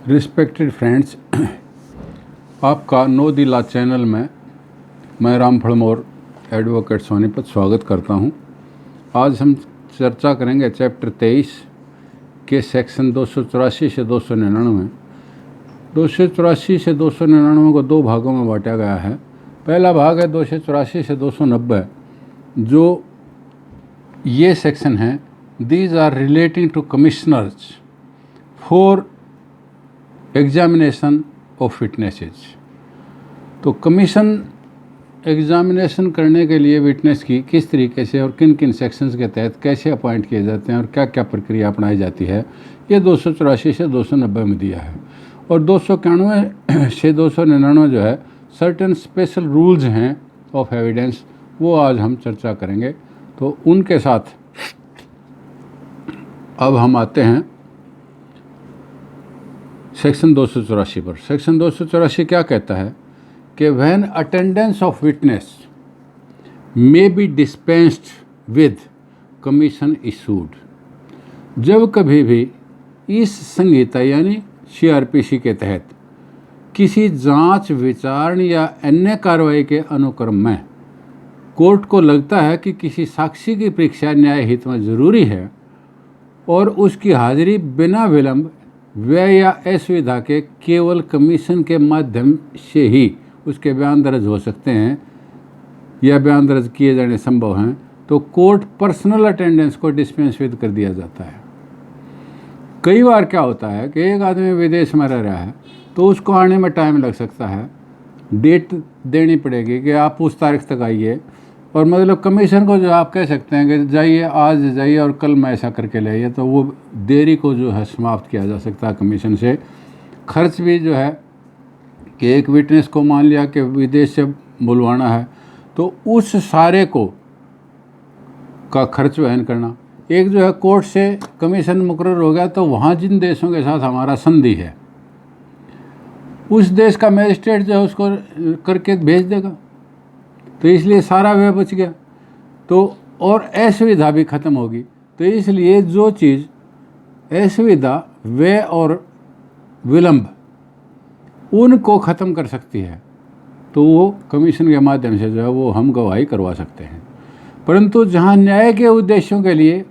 Respected friends, आपका know the law channel में मैं राम फड़मौर एडवोकेट सोनीपत स्वागत करता हूं। आज हम चर्चा करेंगे चैप्टर 23 के सेक्शन 284 से 299। 284 से 299 को दो भागों में बांटा गया है। पहला भाग है 284 से 290, जो ये सेक्शन है, these are relating to commissioners for examination of witnesses. तो कमीशन एग्जामिनेशन करने के लिए विटनेस की किस तरीके से और किन किन सेक्शंस के तहत कैसे अपॉइंट किए जाते हैं और क्या क्या प्रक्रिया अपनाई जाती है, ये 284 से 290 में दिया है। और 291 से 299 जो है सर्टेन स्पेशल रूल्स हैं ऑफ एविडेंस, वो आज हम चर्चा करेंगे। तो उनके साथ अब हम आते हैं सेक्शन 284 पर। सेक्शन 284 क्या कहता है कि when attendance of witness may B dispensed with commission issued, जब कभी भी इस संहिता यानी CRPC के तहत किसी जांच, विचारण या अन्य कार्रवाई के अनुक्रम में कोर्ट को लगता है कि किसी साक्षी की परीक्षा न्याय हित में जरूरी है और उसकी हाजिरी बिना विलंब व्यय या असुविधा के केवल कमीशन के माध्यम से ही उसके बयान दर्ज हो सकते हैं या बयान दर्ज किए जाने संभव हैं, तो कोर्ट पर्सनल अटेंडेंस को डिस्पेंस विद कर दिया जाता है। कई बार क्या होता है कि एक आदमी विदेश में रह रहा है तो उसको आने में टाइम लग सकता है, डेट देनी पड़ेगी कि आप उस तारीख तक आइए, और मतलब कमीशन को जो आप कह सकते हैं कि जाइए, आज जाइए और कल मैं ऐसा करके ले आइए, तो वो देरी को जो है समाप्त किया जा सकता है कमीशन से। खर्च भी जो है कि एक विटनेस को मान लिया कि विदेश से बुलवाना है तो उस सारे को का खर्च वहन करना। एक जो है कोर्ट से कमीशन मुकर्रर हो गया तो वहाँ जिन देशों के साथ हमारा संधि है उस देश का मजिस्ट्रेट जो है उसको करके भेज देगा, तो इसलिए सारा व्यय बच गया। तो और असुविधा भी खत्म होगी। तो इसलिए जो चीज़ असुविधा, व्यय और विलंब उनको ख़त्म कर सकती है तो वो कमीशन के माध्यम से जो है वो हम गवाही करवा सकते हैं। परंतु जहाँ न्याय के उद्देश्यों के लिए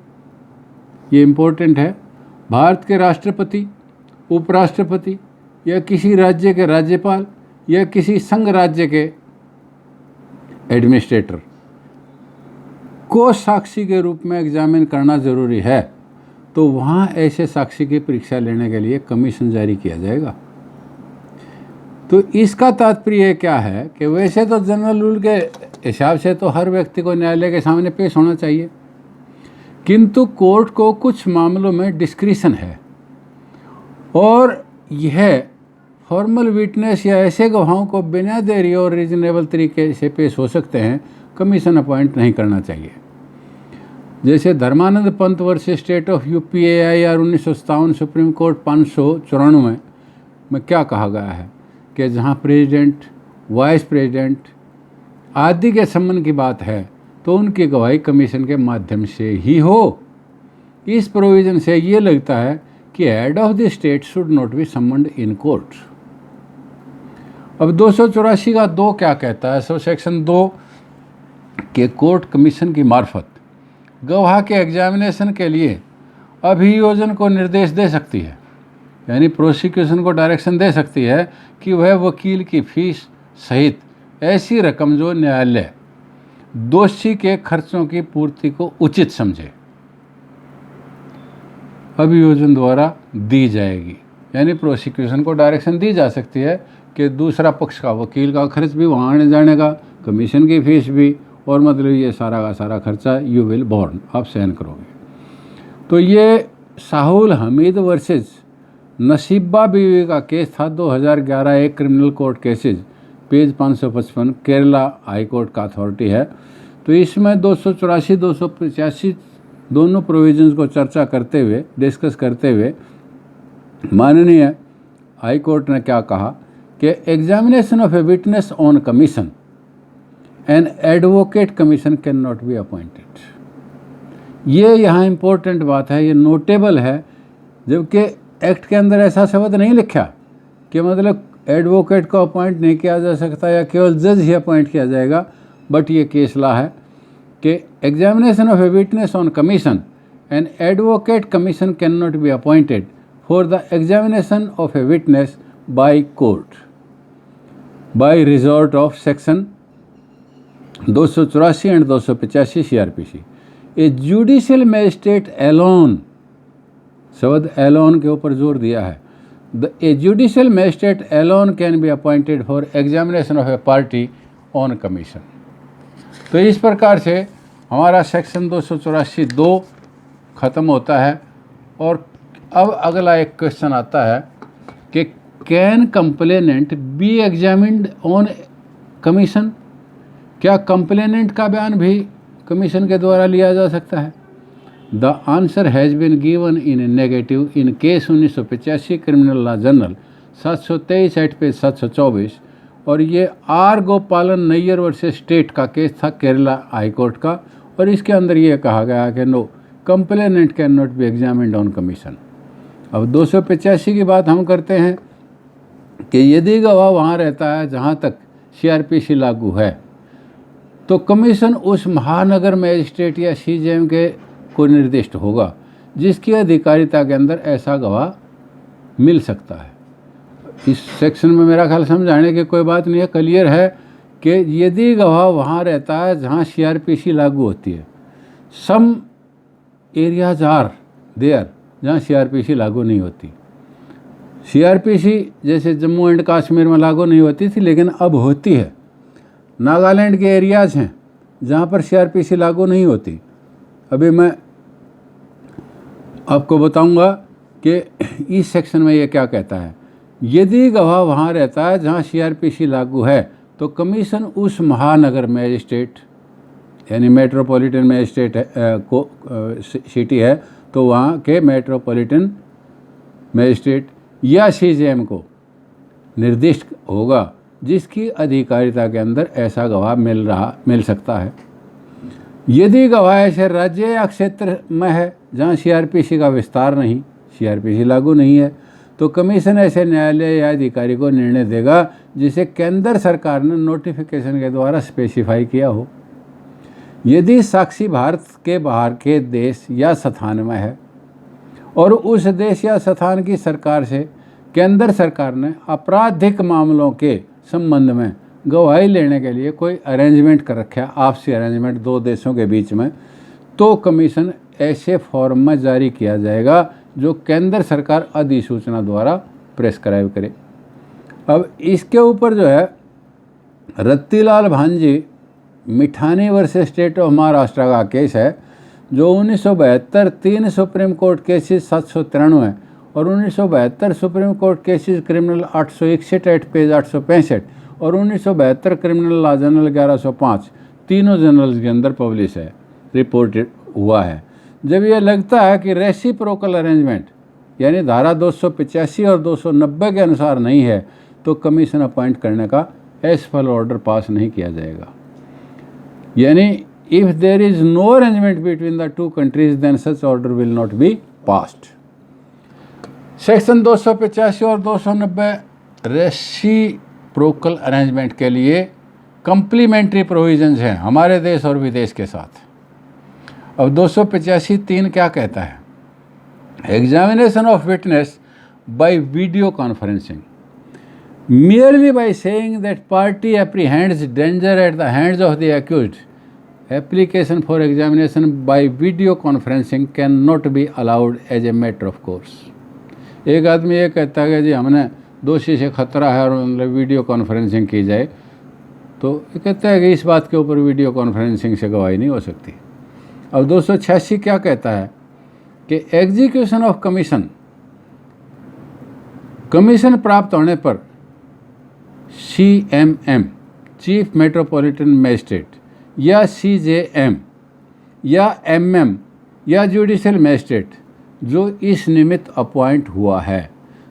ये इम्पोर्टेंट है, भारत के राष्ट्रपति, उपराष्ट्रपति या किसी राज्य के राज्यपाल या किसी संघ राज्य के एडमिनिस्ट्रेटर को साक्षी के रूप में एग्जामिन करना ज़रूरी है, तो वहाँ ऐसे साक्षी की परीक्षा लेने के लिए कमीशन जारी किया जाएगा। तो इसका तात्पर्य क्या है कि वैसे तो जनरल रूल के हिसाब से तो हर व्यक्ति को न्यायालय के सामने पेश होना चाहिए, किंतु कोर्ट को कुछ मामलों में डिस्क्रिशन है और यह फॉर्मल विटनेस या ऐसे गवाहों को बिना देरी और रीजनेबल तरीके से पेश हो सकते हैं, कमीशन अपॉइंट नहीं करना चाहिए। जैसे Dharmanand Pant versus state of UPAIR 1957 supreme court 594 में क्या कहा गया है कि जहां प्रेसिडेंट, वाइस प्रेसिडेंट आदि के संबंध की बात है तो उनकी गवाही कमीशन के माध्यम से ही हो। इस प्रोविज़न से ये लगता है कि head of the state should not be summoned in court. अब 284 का 2 क्या कहता है? सेक्शन 2 के कोर्ट कमीशन की मार्फत गवाह के एग्जामिनेशन के लिए अभियोजन को निर्देश दे सकती है, यानी प्रोसिक्यूशन को डायरेक्शन दे सकती है कि वह वकील की फीस सहित ऐसी रकम जो न्यायालय दोषी के खर्चों की पूर्ति को उचित समझे अभियोजन द्वारा दी जाएगी। यानी प्रोसिक्यूशन को डायरेक्शन दी जा सकती है कि दूसरा पक्ष का वकील का खर्च भी वहाँ आने जाने का, कमीशन की फीस भी, और मतलब ये सारा का सारा खर्चा यू विल बॉर्न, आप सहन करोगे। तो ये साहुल हमीद वर्सेस नसीबा बीवी का केस था, 2011 एक criminal court cases, page 555, Kerala high court का अथॉरिटी है। तो इसमें 284 285 दोनों प्रोविजंस को चर्चा करते हुए, डिस्कस करते हुए माननीय हाई कोर्ट ने क्या कहा कि examination of a witness on commission an advocate commission cannot be appointed. ये यहाँ इम्पोर्टेंट बात है, ये नोटेबल है, जबकि एक्ट के अंदर ऐसा शब्द नहीं लिखा कि मतलब एडवोकेट को अपॉइंट नहीं किया जा सकता या केवल जज ही अपॉइंट किया जाएगा, बट ये केस लॉ है कि examination of a witness on commission an advocate commission cannot be appointed for the examination of a witness by court by resort of section 284 and 285 CRPC। A judicial magistrate alone, शब्द alone के ऊपर जोर दिया है, a judicial magistrate alone can be appointed for examination of a party on commission. तो इस प्रकार से हमारा सेक्शन 284(2) ख़त्म होता है। और अब अगला एक क्वेश्चन आता है कि can complainant B examined on commission, क्या कंप्लेनेंट का बयान भी कमीशन के द्वारा लिया जा सकता है? The answer has been given in negative in case 1985 criminal law journal 723 at page 724। और ये R Gopalan Nair versus state का केस था केरला हाई कोर्ट का, और इसके अंदर ये कहा गया कि no complainant cannot be examined on commission. अब 285 की बात हम करते हैं कि यदि गवाह वहाँ रहता है जहाँ तक CRPC लागू है, तो कमीशन उस महानगर मजिस्ट्रेट या CJM के को निर्दिष्ट होगा जिसकी अधिकारिता के अंदर ऐसा गवाह मिल सकता है। इस सेक्शन में मेरा ख्याल समझाने की कोई बात नहीं है, क्लियर है कि यदि गवाह वहाँ रहता है जहाँ CRPC लागू होती है। सम एरियाज आर देयर जहाँ CRPC लागू नहीं होती। CRPC जैसे जम्मू एंड कश्मीर में लागू नहीं होती थी, लेकिन अब होती है। नागालैंड के एरियाज़ हैं जहाँ पर CRPC लागू नहीं होती। अभी मैं आपको बताऊंगा कि इस सेक्शन में ये क्या कहता है। यदि गवाह वहाँ रहता है जहाँ CRPC लागू है, तो कमीशन उस महानगर मजिस्ट्रेट यानी मेट्रोपॉलिटन मजिस्ट्रेट को सिटी है, तो वहाँ के मेट्रोपॉलिटन मजिस्ट्रेट या CJM को निर्दिष्ट होगा जिसकी अधिकारिता के अंदर ऐसा गवाह मिल सकता है। यदि गवाह ऐसे राज्य या क्षेत्र में है जहाँ CRPC का विस्तार नहीं, CRPC लागू नहीं है, तो कमीशन ऐसे न्यायालय या अधिकारी को निर्णय देगा जिसे केंद्र सरकार ने नोटिफिकेशन के द्वारा स्पेसिफाई किया हो। यदि साक्षी भारत के बाहर के देश या स्थान में है और उस देश या स्थान की सरकार से केंद्र सरकार ने आपराधिक मामलों के संबंध में गवाही लेने के लिए कोई अरेंजमेंट कर रखा है, आपसी अरेंजमेंट दो देशों के बीच में, तो कमीशन ऐसे फॉर्म में जारी किया जाएगा जो केंद्र सरकार अधिसूचना द्वारा प्रेस्क्राइब करे। अब इसके ऊपर जो है रत्तीलाल भांजी मिठानी वर्सेस स्टेट ऑफ महाराष्ट्र का केस है, जो 1972 3 सुप्रीम कोर्ट केसेस 793 और 1972 supreme court cases criminal 861 at page 865 और 1972 क्रिमिनल लॉ जर्नल 1105 तीनों जर्नल्स के अंदर पब्लिश है, रिपोर्टेड हुआ है। जब यह लगता है कि रेसिप्रोकल अरेंजमेंट यानी धारा 285 और 290 के अनुसार नहीं है, तो कमीशन अपॉइंट करने का एसफल ऑर्डर पास नहीं किया जाएगा। यानी if there is no arrangement between the two countries then such order will not be passed. Section 285 और 290 रेसिप्रोकल अरेंजमेंट के लिए कंप्लीमेंट्री प्रोविजंस हैं हमारे देश और विदेश के साथ। अब 285(3) क्या कहता है? Examination of witness bye video conferencing merely by saying that party apprehends danger at the hands of the accused, application for examination by video conferencing cannot be allowed as a matter of course। एक आदमी ये कहता है कि जी हमने दोषी से खतरा है और मतलब वीडियो कॉन्फ्रेंसिंग की जाए, तो ये कहता है कि इस बात के ऊपर वीडियो कॉन्फ्रेंसिंग से गवाही नहीं हो सकती। अब 286 क्या कहता है कि एग्जीक्यूशन ऑफ कमीशन प्राप्त होने पर CMM चीफ मेट्रोपॉलिटन मजिस्ट्रेट या CJM या MM या जुडिशियल मजिस्ट्रेट जो इस निमित्त अपॉइंट हुआ है,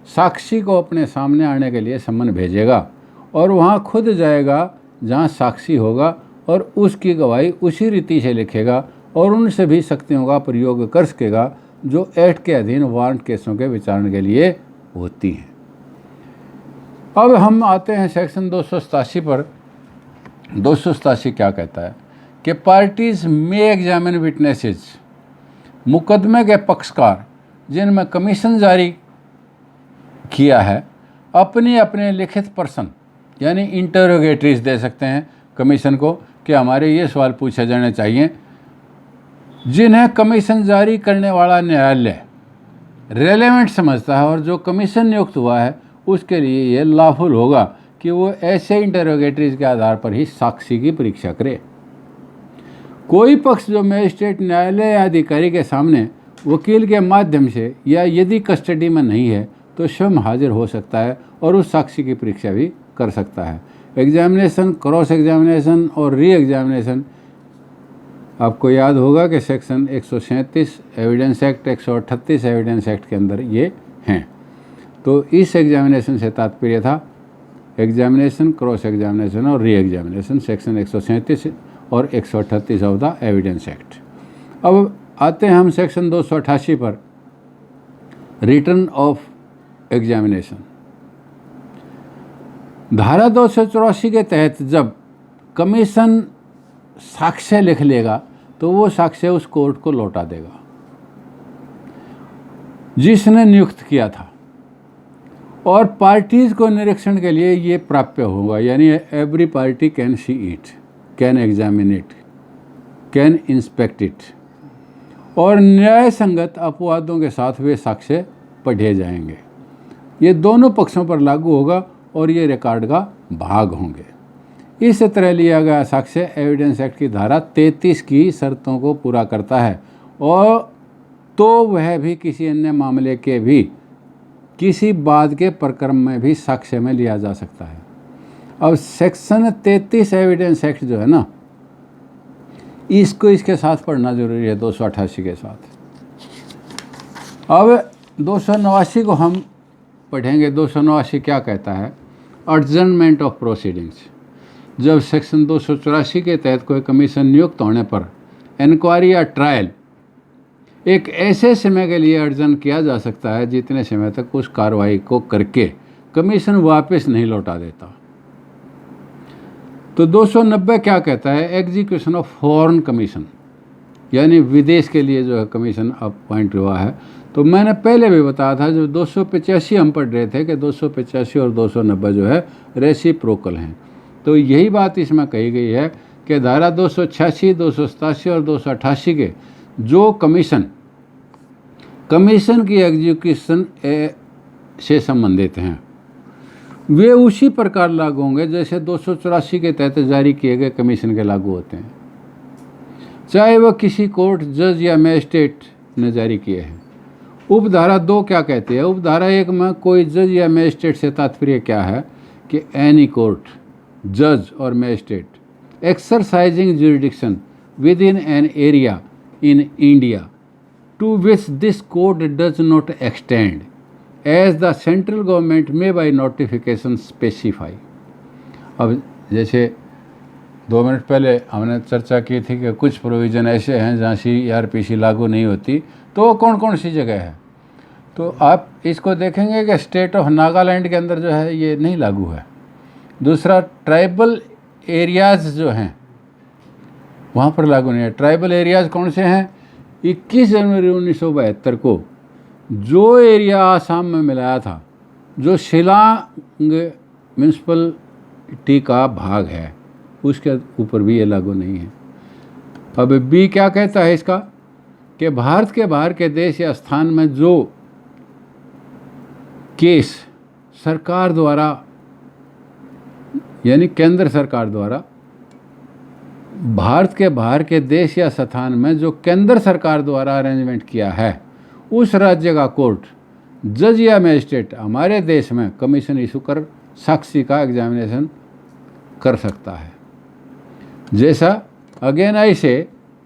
साक्षी को अपने सामने आने के लिए सम्मन भेजेगा और वहाँ खुद जाएगा जहाँ साक्षी होगा और उसकी गवाही उसी रीति से लिखेगा और उन सभी शक्तियों का प्रयोग कर सकेगा जो एक्ट के अधीन वारंट केसों के विचारण के लिए होती हैं। अब हम आते हैं सेक्शन 287 पर। 287 क्या कहता है कि पार्टीज में एग्जामिन विटनेसेस, मुकदमे के पक्षकार जिनमें कमीशन जारी किया है अपनी अपने लिखित प्रश्न यानी इंटरोगेटरीज दे सकते हैं कमीशन को कि हमारे ये सवाल पूछे जाने चाहिए, जिन्हें कमीशन जारी करने वाला न्यायालय रेलेवेंट समझता है और जो कमीशन नियुक्त हुआ है उसके लिए ये लाभुल होगा कि वो ऐसे इंटरोगेटरीज के आधार पर ही साक्षी की परीक्षा करे। कोई पक्ष जो मजिस्ट्रेट, न्यायालय या अधिकारी के सामने वकील के माध्यम से या यदि कस्टडी में नहीं है तो स्वयं हाजिर हो सकता है और उस साक्षी की परीक्षा भी कर सकता है। एग्जामिनेशन, क्रॉस एग्जामिनेशन और री एग्जामिनेशन आपको याद होगा कि section 137 evidence act, 138 evidence act के अंदर ये हैं। तो इस एग्जामिनेशन से तात्पर्य था एग्जामिनेशन, क्रॉस एग्जामिनेशन और री एग्जामिनेशन, सेक्शन 137 और 138 ऑफ द एविडेंस एक्ट। अब आते हैं हम सेक्शन 288 पर, रिटर्न ऑफ एग्जामिनेशन। धारा 284 के तहत जब कमीशन साक्ष्य लिख लेगा तो वो साक्ष्य उस कोर्ट को लौटा देगा जिसने नियुक्त किया था, और पार्टीज को निरीक्षण के लिए ये प्राप्य होगा, यानी every party can see it, can examine it, can inspect it, और न्याय संगत अपवादों के साथ वे साक्ष्य पढ़े जाएंगे। ये दोनों पक्षों पर लागू होगा और ये रिकॉर्ड का भाग होंगे। इस तरह लिया गया साक्ष्य एविडेंस एक्ट की धारा 33 की शर्तों को पूरा करता है और तो वह भी किसी अन्य मामले के भी किसी बाद के प्रकरण में भी साक्ष्य में लिया जा सकता है। अब सेक्शन 33 एविडेंस एक्ट जो है ना, इसको इसके साथ पढ़ना जरूरी है 288 के साथ। अब 289 को हम पढ़ेंगे। 289 क्या कहता है? Adjournment of proceedings. जब सेक्शन 284 के तहत कोई कमीशन नियुक्त होने पर इंक्वायरी या ट्रायल एक ऐसे समय के लिए अर्जन किया जा सकता है जितने समय तक उस कार्रवाई को करके कमीशन वापस नहीं लौटा देता। तो 290 क्या कहता है? एग्जीक्यूशन ऑफ फॉरेन कमीशन, यानी विदेश के लिए जो है कमीशन अपॉइंट हुआ है। तो मैंने पहले भी बताया था, जब 285 हम पढ़ रहे थे कि 285 और 290 जो है रेसिप्रोकल हैं। तो यही बात इसमें कही गई है कि धारा 286, 287 और 288 के जो कमीशन की एग्जीक्यूशन से संबंधित हैं वे उसी प्रकार लागू होंगे जैसे 284 के तहत जारी किए गए कमीशन के लागू होते हैं, चाहे वह किसी कोर्ट, जज या मजिस्ट्रेट ने जारी किए हैं। उपधारा 2 क्या कहती है? उपधारा 1 में कोई जज या मजिस्ट्रेट से तात्पर्य क्या है कि एनी कोर्ट, जज और magistrate exercising jurisdiction with in an area in India to which this code does not extend, as the central government may by notification specify। अब जैसे 2 मिनट पहले हमने चर्चा की थी कि कुछ प्रोविज़न ऐसे हैं जहाँ CRPC लागू नहीं होती, तो वो कौन कौन सी जगह है? तो आप इसको देखेंगे कि स्टेट ऑफ नागालैंड के अंदर जो है ये नहीं लागू है। दूसरा, ट्राइबल एरियाज़ जो हैं वहाँ पर लागू नहीं है। ट्राइबल एरियाज़ कौन से हैं? 21 जनवरी 1972 को जो एरिया आसाम में मिलाया था, जो शिलांग म्यूनसिपलिटी का भाग है, उसके ऊपर भी ये लागू नहीं है। अब बी क्या कहता है इसका? कि भारत के बाहर के देश या स्थान में जो केस सरकार द्वारा यानी केंद्र सरकार द्वारा भारत के बाहर के देश या स्थान में जो केंद्र सरकार द्वारा अरेंजमेंट किया है, उस राज्य का कोर्ट, जज या मजिस्ट्रेट हमारे देश में कमीशन इशू कर साक्षी का एग्जामिनेशन कर सकता है। जैसा अगेन आई से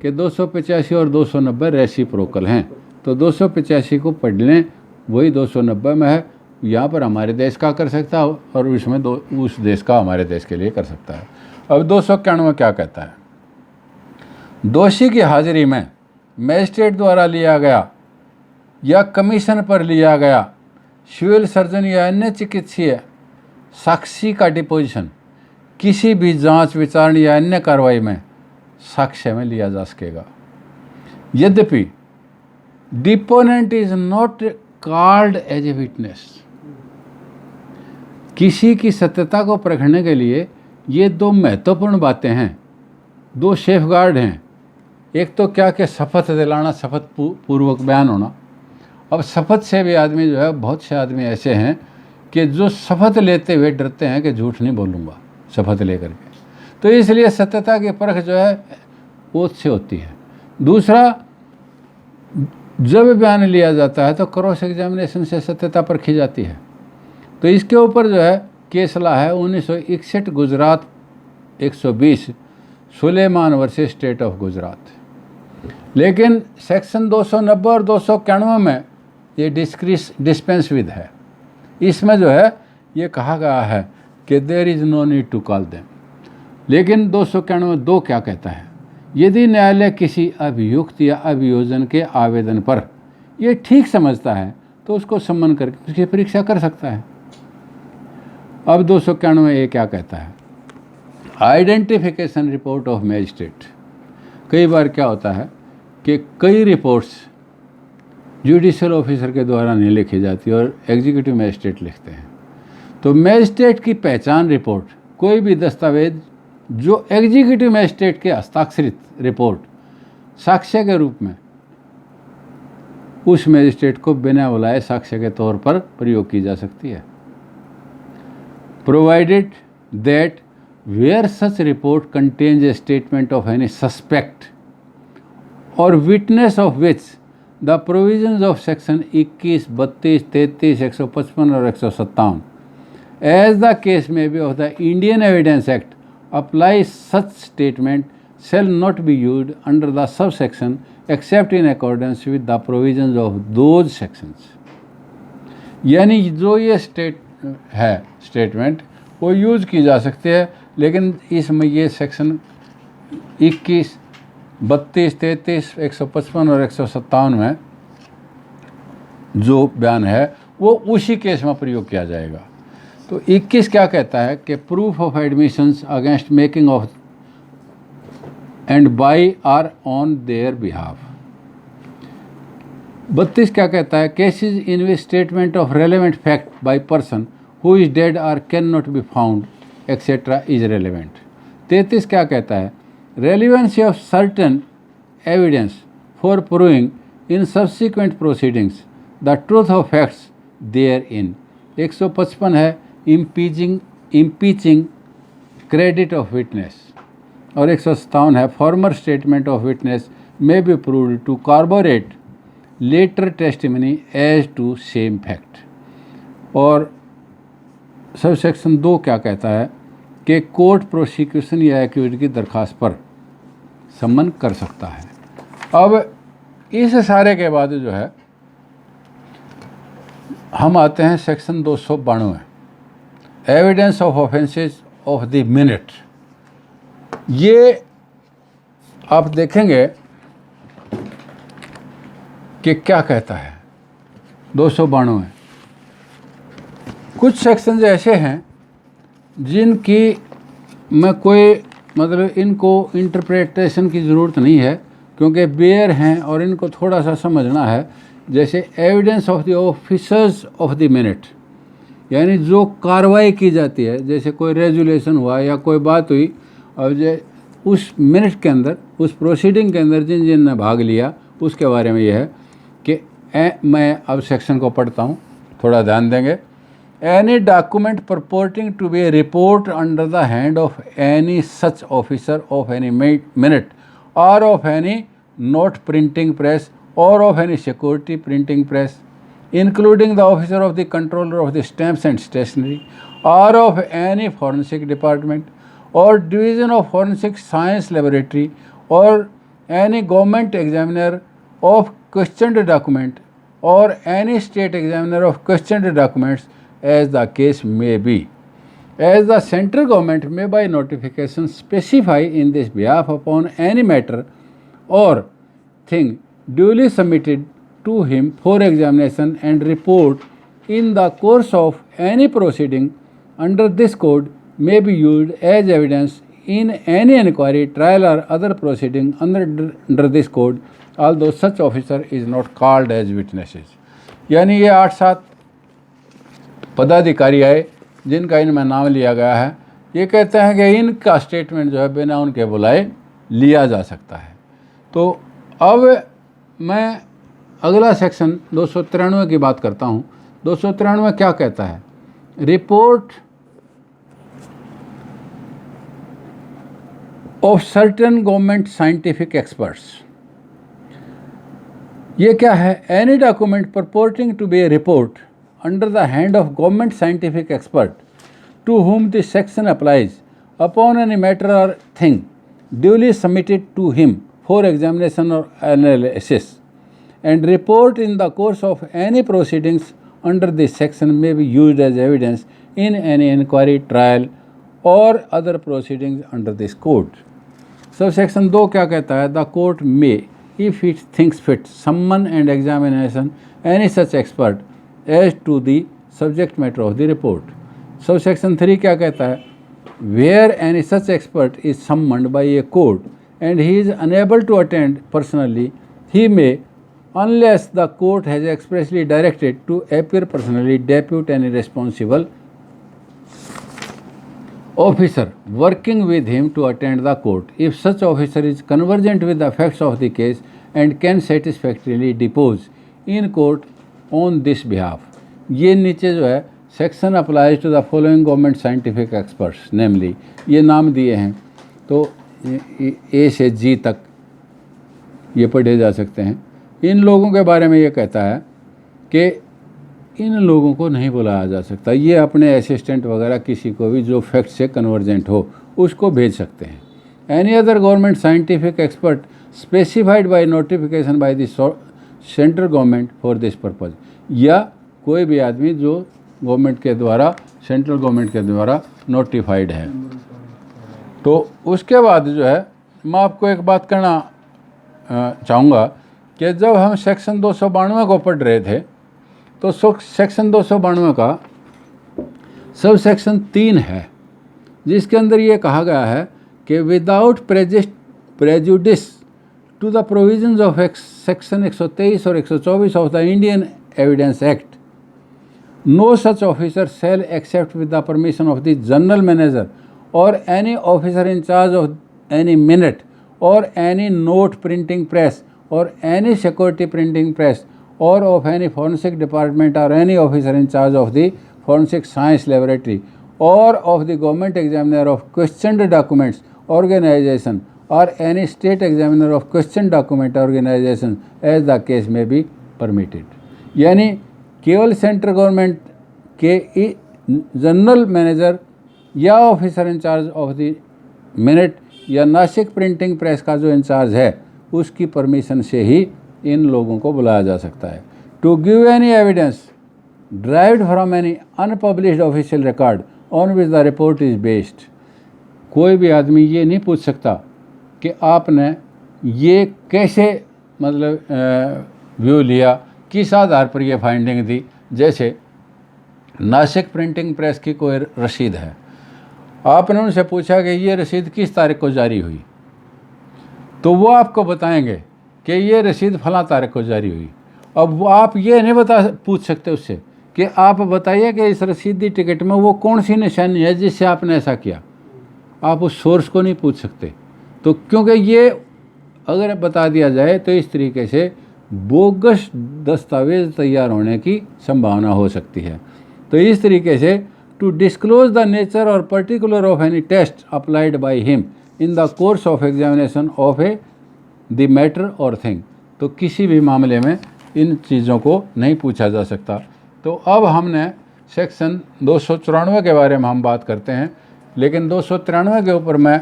कि 285 और 290 रेसिप्रोकल हैं, तो 285 को पढ़ लें, वही 290 में है। यहाँ पर हमारे देश का कर सकता है और उसमें उस देश का हमारे देश के लिए कर सकता है। अब 291 क्या कहता है? दोषी की हाजिरी में मजिस्ट्रेट द्वारा लिया गया या कमीशन पर लिया गया सिविल सर्जन या अन्य चिकित्सीय साक्षी का डिपोजिशन किसी भी जांच, विचारण या अन्य कार्रवाई में साक्ष्य में लिया जा सकेगा। यद्यपि deponent is not called as a witness. किसी की सत्यता को परखने के लिए ये दो महत्वपूर्ण बातें हैं, दो सेफगार्ड हैं। एक तो क्या कि शपथ दिलाना, शपथ पूर्वक बयान होना। अब शपथ से भी आदमी जो है, बहुत से आदमी ऐसे हैं कि जो शपथ लेते हुए डरते हैं कि झूठ नहीं बोलूँगा शपथ लेकर के, तो इसलिए सत्यता की परख जो है ओथ से होती है। दूसरा, जब बयान लिया जाता है तो क्रॉस एग्जामिनेशन से सत्यता परखी जाती है। तो इसके ऊपर जो है केस ला है 1961 Gujarat 120 Suleman versus state of Gujarat. लेकिन सेक्शन 290 और 291 में ये डिस्पेंस विद है। इसमें जो है ये कहा गया है कि there is no need to call them. लेकिन 291(2) क्या कहता है? यदि न्यायालय किसी अभियुक्त या अभियोजन के आवेदन पर ये ठीक समझता है तो उसको सम्मन करके उसकी परीक्षा कर सकता है। अब 291(a) क्या कहता है? Identification report of magistrate. कई बार क्या होता है कि कई रिपोर्ट्स जुडिशियल ऑफिसर के द्वारा नहीं लिखी जाती और एग्जीक्यूटिव मैजिस्ट्रेट लिखते हैं। तो मैजिस्ट्रेट की पहचान रिपोर्ट, कोई भी दस्तावेज जो एग्जीक्यूटिव मैजिस्ट्रेट के हस्ताक्षरित रिपोर्ट साक्ष्य के रूप में उस मैजिस्ट्रेट को बिना बुलाए साक्ष्य के तौर पर प्रयोग की जा सकती है। Provided that where such report contains a statement of any suspect और witness of which the provisions of section 21, 32, 33, 155 और 157 as the case may be of the Indian evidence Act apply such statement shall not be used under the subsection except in accordance with the provisions of those sections। यानी जो ये statement वो use की जा सकती है, लेकिन इसमें ये सेक्शन 21, 32, 33, 155 और 157 में जो बयान है वो उसी केस में प्रयोग किया जाएगा। तो 21 क्या कहता है कि proof of admissions against making of and by or on their behalf. 32 क्या कहता है? Cases in which statement of relevant fact by person who is dead or cannot be found etcetera is relevant. 33 क्या कहता है? Relevancy of certain evidence for proving in subsequent proceedings the truth of facts therein. 155 है impeaching credit of witness और 157 है former statement of witness may be proved to corroborate later testimony as to same fact. और sub section 2 क्या कहता है कि court prosecution या accused की दरखास्त पर सम्मन कर सकता है। अब इस सारे के बाद जो है हम आते हैं section 292 evidence of offences of the minute. ये आप देखेंगे कि क्या कहता है 292। कुछ सेक्शंस ऐसे हैं जिनकी मैं कोई मतलब इनको इंटरप्रिटेशन की ज़रूरत नहीं है, क्योंकि बेयर हैं और इनको थोड़ा सा समझना है। जैसे evidence of the officers of the minute, यानी जो कार्रवाई की जाती है, जैसे कोई रेजुलेशन हुआ या कोई बात हुई और जो उस मिनट के अंदर, उस प्रोसीडिंग के अंदर जिन जिन ने भाग लिया उसके बारे में यह है कि मैं अब सेक्शन को पढ़ता हूँ, थोड़ा ध्यान देंगे। Any document purporting to be a report under the hand of any such officer of any mint और of any note printing press और of any security printing press including the officer of the controller of the stamps and stationery or of any forensic department or division of forensic science laboratory or any government examiner of questioned document or any state examiner of questioned documents as the case may be, as the central government may by notification specify in this behalf upon any matter or thing duly submitted to him for examination and report in the course of any proceeding under this code may be used as evidence in any inquiry, trial or other proceeding under this code, although such officer is not called as witnesses. यानी ये 8-7 पदाधिकारी आए जिनका इनमें नाम लिया गया है, ये कहते हैं कि इनका स्टेटमेंट जो है बिना उनके बुलाए लिया जा सकता है। तो अब मैं अगला सेक्शन 293 की बात करता हूँ। 293 क्या कहता है? Report of certain government scientific experts. ये क्या है? Any document purporting to be a report under the hand of government scientific expert to whom this section applies upon any matter or thing duly submitted to him for examination or analysis and report in the course of any proceedings under this section may be used as evidence in any inquiry, trial or other proceedings under this code. Subsection 2 क्या कहता है? The court may, if it thinks fit, summon and examination any such expert as to the subject matter of the report. Subsection 3 क्या कहता है? Where any such expert is summoned by a court and he is unable to attend personally, he may, unless the court has expressly directed to appear personally, depute any responsible officer working with him to attend the court. If such officer is conversant with the facts of the case and can satisfactorily depose in court on this behalf. ये नीचे जो है section applies to the following government scientific experts, namely ये नाम दिए हैं, तो ए से जी तक ये पढ़े जा सकते हैं। इन लोगों के बारे में ये कहता है कि इन लोगों को नहीं बुलाया जा सकता, ये अपने असिस्टेंट वगैरह किसी को भी जो फैक्ट से कन्वर्जेंट हो उसको भेज सकते हैं। Any other government scientific expert specified by notification by the central government for this purpose, या कोई भी आदमी जो गवर्नमेंट के द्वारा, सेंट्रल गवर्नमेंट के द्वारा नोटिफाइड है। तो उसके बाद जो है मैं आपको एक बात कहना चाहूँगा कि जब हम सेक्शन 292 को पढ़ रहे थे तो सेक्शन 292 का सब सेक्शन 3 है, जिसके अंदर ये कहा गया है कि without prejudice to the provisions of section 123 और 124 of the Indian evidence act, no such officer shall except with the permission of the general manager or any officer in charge of any minute or any note printing press or any security printing press or of any forensic department or any officer in charge of the forensic science laboratory or of the government examiner of questioned documents organization or any state examiner of questioned document organization as the case may be permitted. यानी केवल central government के general manager या officer in charge of the mint या Nashik printing press का जो in charge है उसकी permission से ही इन लोगों को बुलाया जा सकता है। To give any evidence derived from any unpublished official record on which the report is based, कोई भी आदमी ये नहीं पूछ सकता कि आपने ये कैसे मतलब व्यू लिया, किस आधार पर यह फाइंडिंग थी। जैसे नासिक प्रिंटिंग प्रेस की कोई रसीद है, आपने उनसे पूछा कि ये रसीद किस तारीख को जारी हुई, तो वो आपको बताएंगे कि ये रसीद फलां तारीख को जारी हुई। अब वो आप ये नहीं पूछ सकते उससे कि आप बताइए कि इस रसीदी टिकट में वो कौन सी निशानी है जिससे आपने ऐसा किया, आप उस सोर्स को नहीं पूछ सकते। तो क्योंकि ये अगर बता दिया जाए तो इस तरीके से बोगस दस्तावेज़ तैयार होने की संभावना हो सकती है। तो इस तरीके से टू डिस्क्लोज द नेचर और particular of any test applied by him in the course of examination of the matter और थिंग, तो किसी भी मामले में इन चीज़ों को नहीं पूछा जा सकता। तो अब हमने सेक्शन 294 के बारे में हम बात करते हैं, लेकिन 293 के ऊपर मैं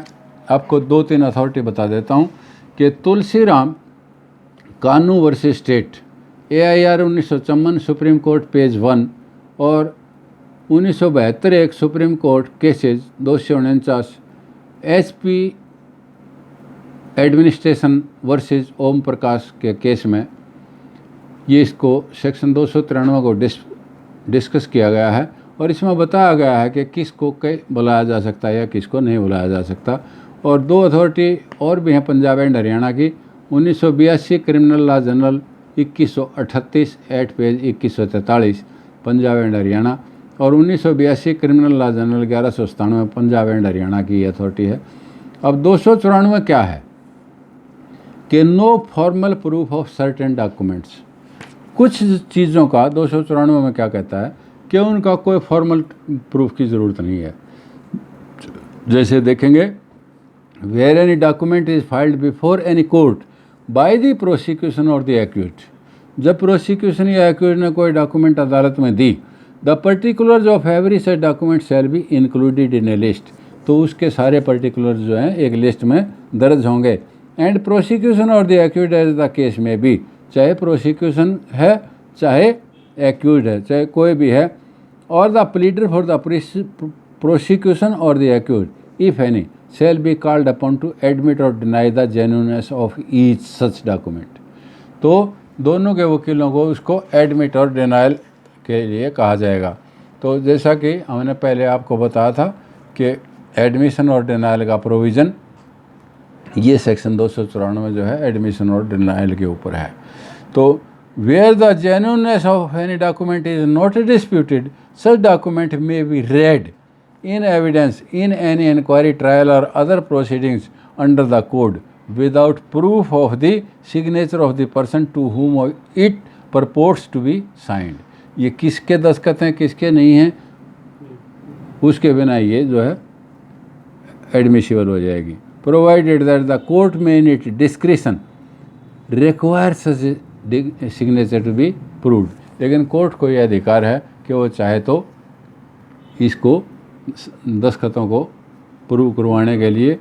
आपको 2-3 अथॉरिटी बता देता हूँ कि Tulsiram Kanu versus state AIR 1954 supreme court page 1 और 1972 एक supreme court cases 249 HP administration versus Om Prakash के केस में ये इसको सेक्शन 293 को डिस्कस किया गया है और इसमें बताया गया है कि किसको बुलाया जा सकता है या किसको नहीं बुलाया जा सकता। और 2 अथॉरिटी और भी हैं पंजाब एंड हरियाणा की। 1982 criminal law general 2138 at page 2143 Punjab and Haryana, और 1982 criminal law general 1197 Punjab and Haryana की अथॉरिटी है। अब 294 क्या है कि no formal proof of certain documents. कुछ चीज़ों का 294 में क्या कहता है कि उनका कोई फॉर्मल प्रूफ की ज़रूरत नहीं है। जैसे देखेंगे, where any document is filed before any court by the prosecution और द एक्यूज। जब प्रोसिक्यूशन या एक्यूज ने कोई डॉक्यूमेंट अदालत में दी, the particulars of every such document shall be included in a list, तो उसके सारे पर्टिकुलर्स जो हैं एक लिस्ट में दर्ज होंगे। एंड प्रोसिक्यूशन और the accused as the case में भी, चाहे प्रोसिक्यूशन है चाहे एक्यूज है, चाहे कोई भी है, और the pleader for the prosecution और the accused if any shall be called upon to admit or deny the genuineness of each such document। तो दोनों के वकीलों को उसको एडमिट और डिनाइल के लिए कहा जाएगा। तो जैसा कि हमने पहले आपको बताया था कि एडमिशन और डिनाइल का प्रोविज़न ये सेक्शन 294 जो है एडमिशन और डिनाइल के ऊपर है। तो where the genuineness of any document is not disputed, such document may be read in evidence in any inquiry, trial or other proceedings under the code without proof of the signature of the person to whom it purports to be signed। ये किसके दस्तखत हैं किसके नहीं हैं उसके बिना ये जो है एडमिसिबल हो जाएगी। प्रोवाइडेड दैट द कोर्ट में in it discretion require such signature to be proved. लेकिन कोर्ट को यह अधिकार है कि वो चाहे तो इसको दस्तखतों को प्रूव करवाने के लिए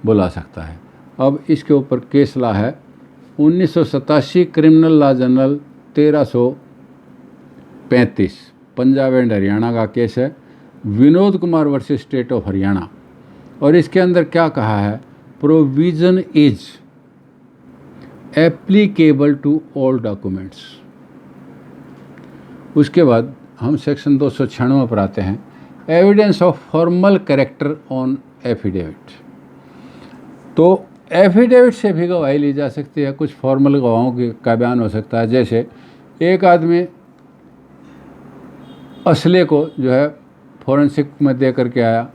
बुला सकता है। अब इसके ऊपर केस ला है 1987 criminal law general 1335 Punjab and Haryana का केस है, Vinod Kumar versus state of Haryana. और इसके अंदर क्या कहा है, provision is applicable to all documents. उसके बाद हम सेक्शन 296 पर आते हैं, evidence of formal character on affidavit. तो एफिडेविट से भी गवाही ली जा सकती है, कुछ फॉर्मल गवाहों का बयान हो सकता है। जैसे एक आदमी असले को जो है फॉरेंसिक में दे करके आया,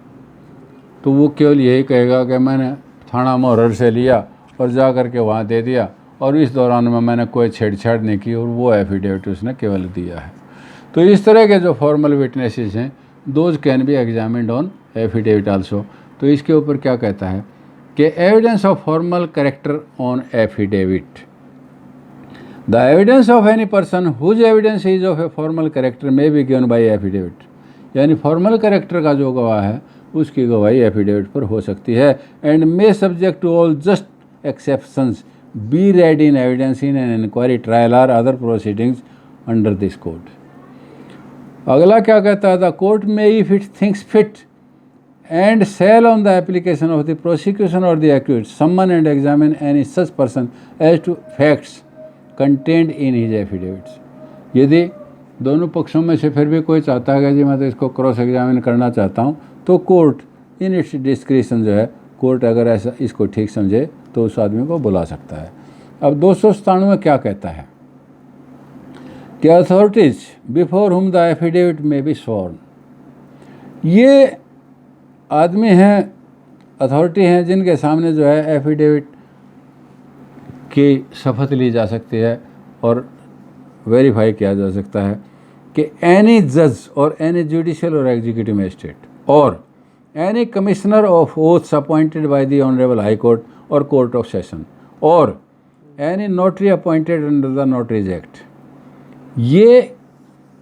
तो वो केवल यही कहेगा कि मैंने थाना मोहर से लिया और जा करके वहाँ दे दिया और इस दौरान में मैंने कोई छेड़छाड़ नहीं की, और वो एफिडेविट उसने केवल दिया है। तो इस तरह के जो फॉर्मल विटनेसेस हैं those can be examined on affidavit also. तो इसके ऊपर क्या कहता है कि evidence of formal character on affidavit, the evidence of any person whose evidence is of a formal character may be given by affidavit. यानी formal character का जो गवाह है उसकी गवाही एफिडेविट पर हो सकती है। And may subject to all just exceptions be read in evidence in an inquiry, trial और other proceedings under this code. अगला क्या कहता है, the court may if it thinks fit and shall on the application of the prosecution और the accused summon and examine any such person as to facts contained in his affidavits. यदि दोनों पक्षों में से फिर भी कोई चाहता है कि जी मैं तो इसको क्रॉस एग्जामिन करना चाहता हूँ, तो कोर्ट इन इट्स डिस्क्रिशन जो है, कोर्ट अगर ऐसा इसको ठीक समझे तो उस आदमी को बुला सकता है। अब 297 क्या कहता है कि authorities before whom the affidavit में बी स्वॉर्न। ये आदमी हैं, अथॉरिटी हैं जिनके सामने जो है एफिडेविट की शपथ ली जा सकती है और वेरीफाई किया जा सकता है कि एनी जज और एनी जुडिशियल और एग्जीक्यूटिव मजिस्ट्रेट और any commissioner of oaths appointed by the honourable high court और कोर्ट ऑफ सेशन और any notary appointed under the notaries act, ये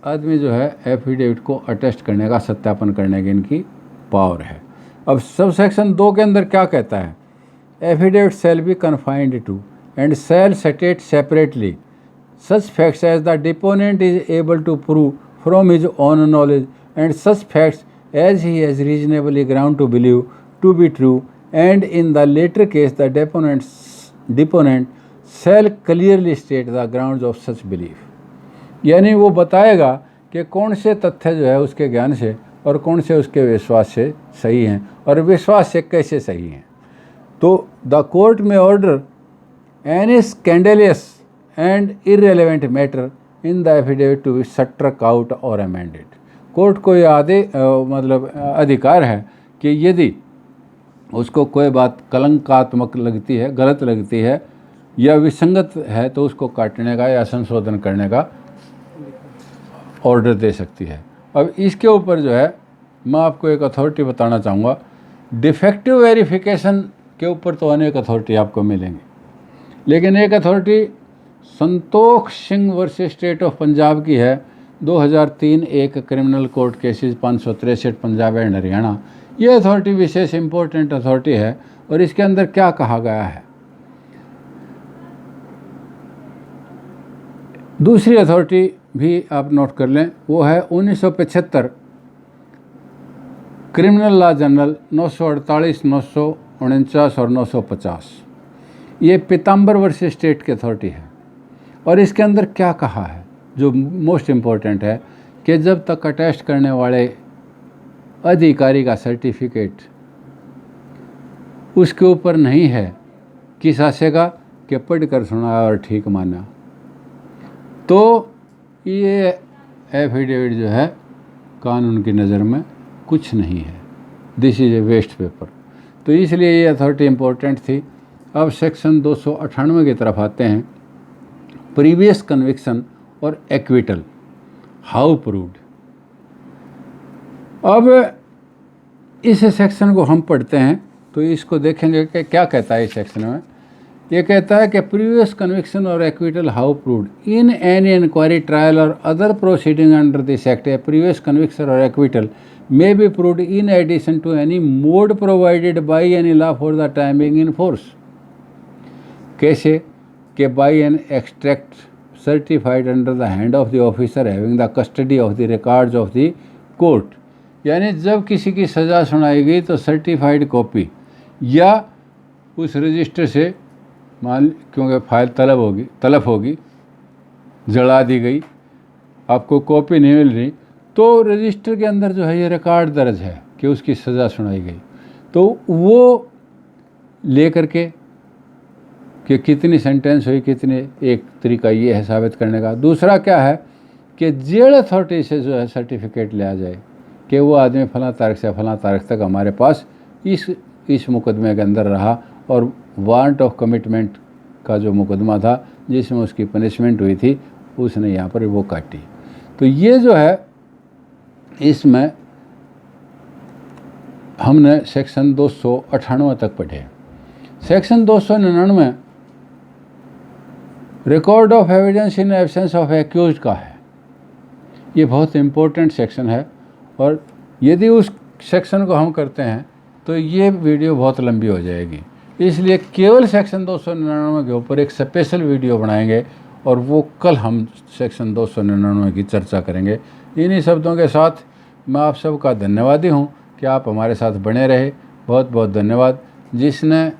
आदमी जो है एफिडेविट को अटेस्ट करने का, सत्यापन करने की इनकी पावर है। अब सब सेक्शन 2 के अंदर क्या कहता है, affidavit shall be confined to and shall state separately such facts as the deponent is able to prove from his own knowledge and such facts as he has reasonably ground to believe to be true, and in the latter case the deponent shall clearly state the grounds of such belief, यानी वो बताएगा कि कौन से तथ्य जो है उसके ज्ञान से और कौन से उसके विश्वास से सही हैं और विश्वास से कैसे सही हैं। तो the court may order any scandalous and irrelevant matter in the affidavit to be struck out और अमेंडेड। कोर्ट को यह अधिकार है कि यदि उसको कोई बात कलंकात्मक लगती है, गलत लगती है या विसंगत है तो उसको काटने का या संशोधन करने का ऑर्डर दे सकती है। अब इसके ऊपर जो है मैं आपको एक अथॉरिटी बताना चाहूँगा। डिफेक्टिव वेरिफिकेशन के ऊपर तो अनेक अथॉरिटी आपको मिलेंगी, लेकिन एक authority Santokh Singh versus state of Punjab की है, 2003 एक criminal court cases 563 Punjab and Haryana. ये अथॉरिटी विशेष इम्पोर्टेंट अथॉरिटी है और इसके अंदर क्या कहा गया है। दूसरी अथॉरिटी भी आप नोट कर लें, वो है 1975 क्रिमिनल लॉ जनरल 948, 949 और 950। ये पीताम्बर वर्सेस स्टेट की अथॉरिटी है और इसके अंदर क्या कहा है जो मोस्ट इम्पोर्टेंट है कि जब तक अटेस्ट करने वाले अधिकारी का सर्टिफिकेट उसके ऊपर नहीं है किस आशय का कि पढ़ कर सुना और ठीक माना, तो ये एफिडेविट जो है कानून की नज़र में कुछ नहीं है। This is a waste paper. तो इसलिए ये अथॉरिटी इम्पोर्टेंट थी। अब सेक्शन 298 की तरफ आते हैं। प्रीवियस कन्विक्शन और एक्विटल हाउ प्रूव्ड। अब इस सेक्शन को हम पढ़ते हैं तो इसको देखेंगे कि क्या कहता है इस सेक्शन में। ये कहता है कि प्रीवियस कन्विक्शन और acquittal how proved in any inquiry trial और other proceeding under this act, a previous conviction और acquittal may be proved in addition to any mode provided by any law for the time being in force। कैसे कि by an extract certified under the hand of the officer having the custody of the records of the court, यानी जब किसी की सज़ा सुनाई गई तो सर्टिफाइड कॉपी या उस रजिस्टर से मान, क्योंकि फाइल तलब होगी, जला दी गई, आपको कॉपी नहीं मिल रही, तो रजिस्टर के अंदर जो है ये रिकॉर्ड दर्ज है कि उसकी सज़ा सुनाई गई, तो वो ले करके कि कितनी सेंटेंस हुई, कितने, एक तरीका ये है साबित करने का। दूसरा क्या है कि जेल अथॉरिटी से जो है सर्टिफिकेट लिया जाए कि वो आदमी फलां तारीख से फलां तारीख तक हमारे पास इस मुकदमे के अंदर रहा और वारंट ऑफ कमिटमेंट का जो मुकदमा था जिसमें उसकी पनिशमेंट हुई थी उसने यहाँ पर वो काटी। तो ये जो है इसमें हमने सेक्शन 298 तक पढ़े। Section 299 record of evidence in absence of accused का है। ये बहुत इम्पोर्टेंट सेक्शन है और यदि उस सेक्शन को हम करते हैं तो ये वीडियो बहुत लंबी हो जाएगी, इसलिए केवल सेक्शन 299 के ऊपर एक स्पेशल वीडियो बनाएंगे और वो कल हम सेक्शन 299 की चर्चा करेंगे। इन्हीं शब्दों के साथ मैं आप सबका धन्यवादी हूँ कि आप हमारे साथ बने रहे। बहुत बहुत धन्यवाद। जिसने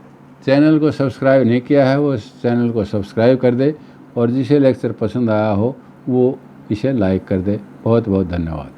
चैनल को सब्सक्राइब नहीं किया है वो चैनल को सब्सक्राइब कर दे और जिसे लेक्चर पसंद आया हो वो इसे लाइक कर दे। बहुत बहुत धन्यवाद।